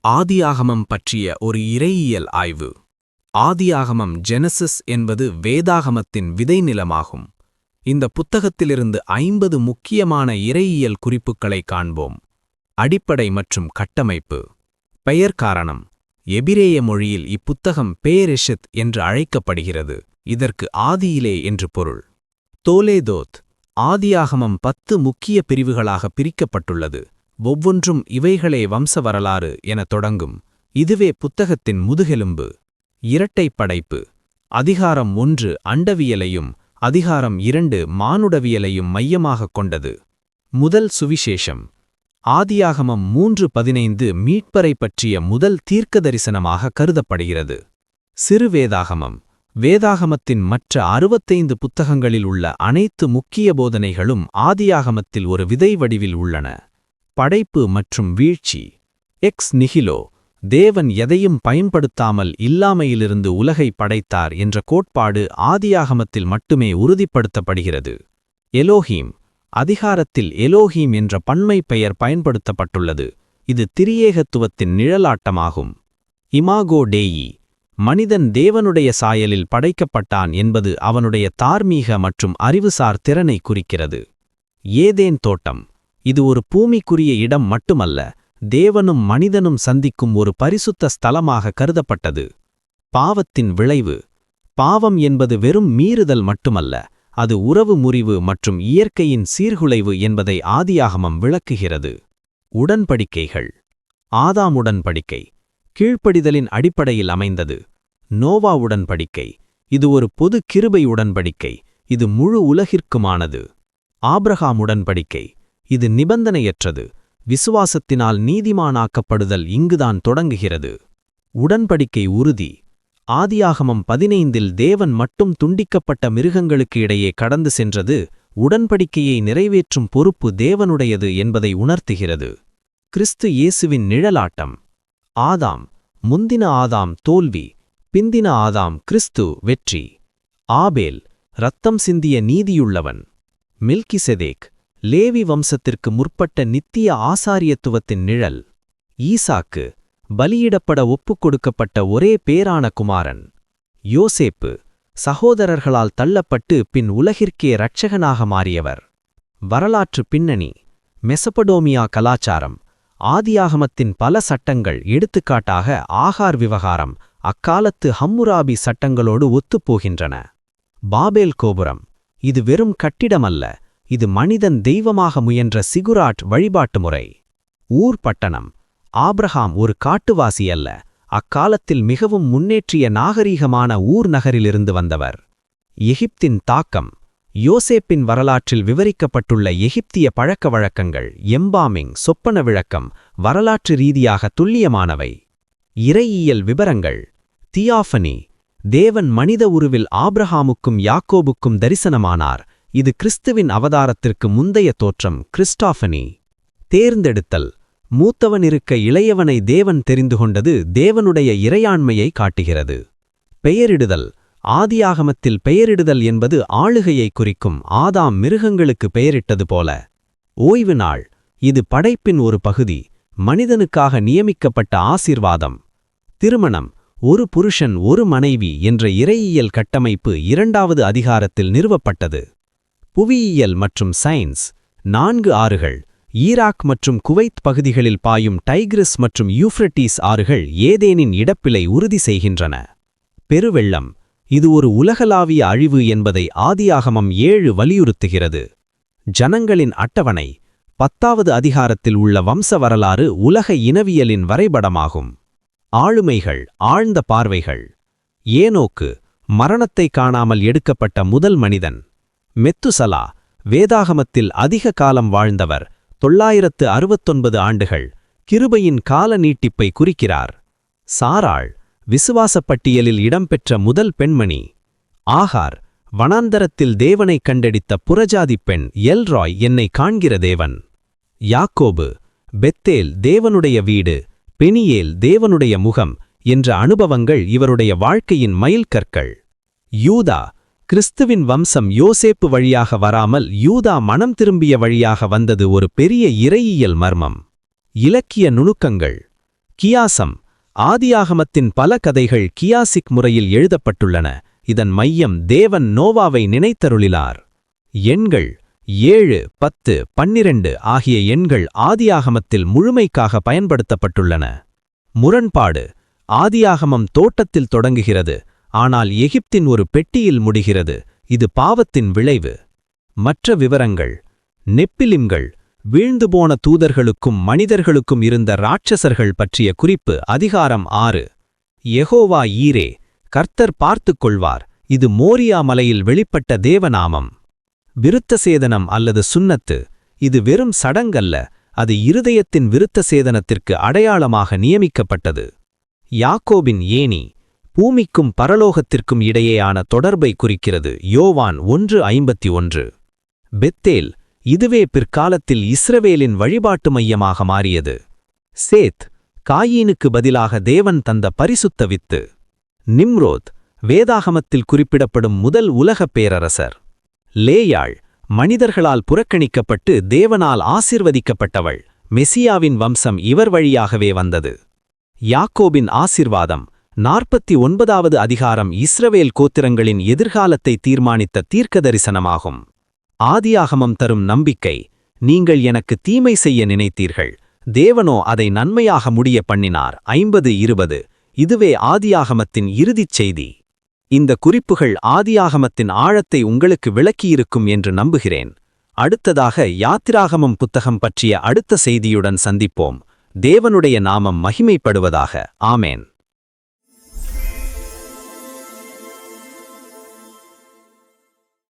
ஆதியாகமம் பற்றிய ஒரு இறையியல் ஆய்வு. ஆதியாகமம் ஜெனசிஸ் என்பது வேதாகமத்தின் விதைநிலமாகும். இந்த புத்தகத்திலிருந்து 50 முக்கியமான இறையியல் குறிப்புகளை காண்போம். அடிப்படை மற்றும் கட்டமைப்பு. பெயர் காரணம். எபிரேய மொழியில் இப்புத்தகம் பேரெஷித் என்று அழைக்கப்படுகிறது. இதற்கு ஆதியிலே என்று பொருள். தோலேதோத். ஆதியாகமம் 10 முக்கிய பிரிவுகளாக பிரிக்கப்பட்டுள்ளது. ஒவ்வொன்றும் இவைகளே வம்ச வரலாறு என தொடங்கும். இதுவே புத்தகத்தின் முதுகெலும்பு. இரட்டைப் படைப்பு. அதிகாரம் 1 அண்டவியலையும் அதிகாரம் 2 மானுடவியலையும் மையமாகக் கொண்டது. முதல் சுவிசேஷம். ஆதியாகமம் 3:15 மீட்பரை பற்றிய முதல் தீர்க்கதரிசனமாக கருதப்படுகிறது. சிறு வேதாகமம். வேதாகமத்தின் மற்ற 65 புத்தகங்களில் உள்ள அனைத்து முக்கிய போதனைகளும் ஆதியாகமத்தில் ஒரு விதை வடிவில் உள்ளன. படைப்பு மற்றும் வீழ்ச்சி. எக்ஸ் நிஹிலோ. தேவன் எதையும் பயன்படுத்தாமல் இல்லாமையிலிருந்து உலகை படைத்தார் என்ற கோட்பாடு ஆதியாகமத்தில் மட்டுமே உறுதிப்படுத்தப்படுகிறது. எலோஹீம். அதிகாரத்தில் எலோஹீம் என்ற பன்மை பெயர் பயன்படுத்தப்பட்டுள்ளது. இது திரியேகத்துவத்தின் நிழலாட்டமாகும். இமாகோ டேயி. மனிதன் தேவனுடைய சாயலில் படைக்கப்பட்டான் என்பது அவனுடைய தார்மீக மற்றும் அறிவுசார் திறனை குறிக்கிறது. ஏதேன் தோட்டம். இது ஒரு பூமிக்குரிய இடம் மட்டுமல்ல, தேவனும் மனிதனும் சந்திக்கும் ஒரு பரிசுத்த ஸ்தலமாக கருதப்பட்டது. பாவத்தின் விளைவு. பாவம் என்பது வெறும் மீறுதல் மட்டுமல்ல, அது உறவு முறிவு மற்றும் இயற்கையின் சீர்குலைவு என்பதை ஆதியாகமம் விளக்குகிறது. உடன்படிக்கைகள். ஆதாம் உடன்படிக்கை கீழ்ப்படிதலின் அடிப்படையில் அமைந்தது. நோவா உடன்படிக்கை. இது ஒரு பொது கிருபை உடன்படிக்கை, இது முழு உலகிற்குமானது. ஆபிரகாம் உடன்படிக்கை. இது நிபந்தனையற்றது, விசுவாசத்தினால் நீதிமானாக்கப்படுதல் இங்குதான் தொடங்குகிறது. உடன்படிக்கை உறுதி. ஆதியாகமம் 15 தேவன் மட்டும் துண்டிக்கப்பட்ட மிருகங்களுக்கு இடையே கடந்து சென்றது உடன்படிக்கையை நிறைவேற்றும் பொறுப்பு தேவனுடையது என்பதை உணர்த்துகிறது. கிறிஸ்து இயேசுவின் நிழலாட்டம். ஆதாம். முந்தின ஆதாம் தோல்வி, பிந்தின ஆதாம் கிறிஸ்து வெற்றி. ஆபேல். இரத்தம் சிந்திய நீதியுள்ளவன். மெல்கிசெதேக். லேவி வம்சத்திற்கு முற்பட்ட நித்திய ஆசாரியத்துவத்தின் நிழல். ஈசாக்கு. பலியிடப்பட ஒப்புக்கொடுக்கப்பட்ட ஒரே பேரான குமாரன். யோசேப்பு. சகோதரர்களால் தள்ளப்பட்டு பின் உலகிற்கே இரட்சகனாக மாறியவர். வரலாற்று பின்னணி. மெசபடோமியா கலாச்சாரம். ஆதியாகமத்தின் பல சட்டங்கள், எடுத்துக்காட்டாக ஆகார் விவகாரம், அக்காலத்து ஹம்முராபி சட்டங்களோடு ஒத்துப்போகின்றன. பாபேல் கோபுரம். இது வெறும் கட்டிடமல்ல, இது மனிதன் தெய்வமாக முயன்ற சிகுராட் வழிபாட்டு முறை. ஊர் பட்டணம். ஆபிரகாம் ஒரு காட்டுவாசி அல்ல, அக்காலத்தில் மிகவும் முன்னேற்றிய நாகரீகமான ஊர் நகரிலிருந்து வந்தவர். எகிப்தின் தாக்கம். யோசேப்பின் வரலாற்றில் விவரிக்கப்பட்டுள்ள எகிப்திய பழக்க வழக்கங்கள், எம்பாமிங், சொப்பன விளக்கம், வரலாற்று ரீதியாக துல்லியமானவை. இறையியல் விபரங்கள். தியாஃபனி. தேவன் மனித உருவில் ஆபிரஹாமுக்கும் யாக்கோபுக்கும் தரிசனமானார். இது கிறிஸ்துவின் அவதாரத்திற்கு முந்தைய தோற்றம். கிறிஸ்டாஃபனி. தேர்ந்தெடுத்தல். மூத்தவன் இருக்க இளையவனை தேவன் தெரிந்துகொண்டது தேவனுடைய இறையாண்மையை காட்டுகிறது. பெயரிடுதல். ஆதியாகமத்தில் பெயரிடுதல் என்பது ஆளுகையை குறிக்கும். ஆதாம் மிருகங்களுக்கு பெயரிட்டது போல. ஓய்வு நாள். இது படைப்பின் ஒரு பகுதி, மனிதனுக்காக நியமிக்கப்பட்ட ஆசீர்வாதம். திருமணம். ஒரு புருஷன் ஒரு மனைவி என்ற இறையியல் கட்டமைப்பு 2வது அதிகாரத்தில் நிறுவப்பட்டது. புவியியல் மற்றும் சயின்ஸ். 4 ஆறுகள். ஈராக் மற்றும் குவைத் பகுதிகளில் பாயும் டைக்ரிஸ் மற்றும் யூஃப்ரட்டீஸ் ஆறுகள் ஏதேனின் இடப்பிலை உறுதி செய்கின்றன. பெருவெள்ளம். இது ஒரு உலகளாவிய அழிவு என்பதை ஆதியாகமம் 7 வலியுறுத்துகிறது. ஜனங்களின் அட்டவணை. 10வது அதிகாரத்தில் உள்ள வம்ச வரலாறு உலக இனவியலின் வரைபடமாகும். ஆளுமைகள், ஆழ்ந்த பார்வைகள். ஏனோக்கு. மரணத்தை காணாமல் எடுக்கப்பட்ட முதல் மனிதன். மெத்துசலா. வேதாகமத்தில் அதிக காலம் வாழ்ந்தவர், 969 ஆண்டுகள். கிருபையின் கால நீட்டிப்பை குறிக்கிறார். சாராள். விசுவாசப் பட்டியலில் இடம்பெற்ற முதல் பெண்மணி. ஆகார். வனாந்தரத்தில் தேவனைக் கண்டெடுத்த புறஜாதிப் பெண். எல்ராய், என்னை காண்கிற தேவன். யாக்கோபு. பெத்தேல், தேவனுடைய வீடு, பெனியேல், தேவனுடைய முகம் என்ற அனுபவங்கள் இவருடைய வாழ்க்கையின் மைல்கற்கள். யூதா. கிறிஸ்துவின் வம்சம் யோசேப்பு வழியாக வராமல் யூதா மனம் திரும்பிய வழியாக வந்தது ஒரு பெரிய இறையியல் மர்மம். இலக்கிய நுணுக்கங்கள். கியாசம். ஆதியாகமத்தின் பல கதைகள் கியாசிக் முறையில் எழுதப்பட்டுள்ளன. இதன் மையம் தேவன் நோவாவை நினைத்தருளிலார். எண்கள் 7, 10, 12 ஆகிய எண்கள் ஆதியாகமத்தில் முழுமைக்காக பயன்படுத்தப்பட்டுள்ளன. முரண்பாடு. ஆதியாகமம் தோட்டத்தில் தொடங்குகிறது, ஆனால் எகிப்தின் ஒரு பெட்டியில் முடிகிறது. இது பாவத்தின் விளைவு. மற்ற விவரங்கள். நெப்பிலிம்கள் வீழ்ந்துபோன தூதர்களுக்கும் மனிதர்களுக்கும் இருந்த ராட்சசர்கள் பற்றிய குறிப்பு. அதிகாரம் 6. யெகோவா ஈரே, கர்த்தர் பார்த்துக் கொள்வார். இது மோரியா மலையில் வெளிப்பட்ட தேவநாமம். விருத்தசேதனம் அல்லது சுன்னத்து. இது வெறும் சடங்கல்ல, அது இருதயத்தின் விருத்தசேதனத்திற்கு அடையாளமாக நியமிக்கப்பட்டது. யாக்கோபின் ஏணி பூமிக்கும் பரலோகத்திற்கும் இடையேயான தொடர்பை குறிக்கிறது. யோவான் 1:51. பெத்தேல் இதுவே பிற்காலத்தில் இஸ்ரவேலின் வழிபாட்டு மையமாக மாறியது. சேத் காயீனுக்கு பதிலாக தேவன் தந்த பரிசுத்த வித்து. நிம்ரோத் வேதாகமத்தில் குறிப்பிடப்படும் முதல் உலகப் பேரரசர். லேயாள் மனிதர்களால் புறக்கணிக்கப்பட்டு தேவனால் ஆசிர்வதிக்கப்பட்டவள். மெசியாவின் வம்சம் இவர் வழியாகவே வந்தது. யாக்கோபின் ஆசிர்வாதம் 49வது அதிகாரம் இஸ்ரவேல் கோத்திரங்களின் எதிர்காலத்தை தீர்மானித்த தீர்க்கதரிசனமாகும். ஆதியாகமம் தரும் நம்பிக்கை. நீங்கள் எனக்கு தீமை செய்ய நினைத்தீர்கள், தேவனோ அதை நன்மையாக முடிய பண்ணினார். 50:20. இதுவே ஆதியாகமத்தின் இறுதிச் செய்தி. இந்த குறிப்புகள் ஆதியாகமத்தின் ஆழத்தை உங்களுக்கு விளக்கியிருக்கும் என்று நம்புகிறேன். அடுத்ததாக யாத்திராகமம் புத்தகம் பற்றிய அடுத்த செய்தியுடன் சந்திப்போம். தேவனுடைய நாமம் மகிமைப்படுவதாக. ஆமேன்.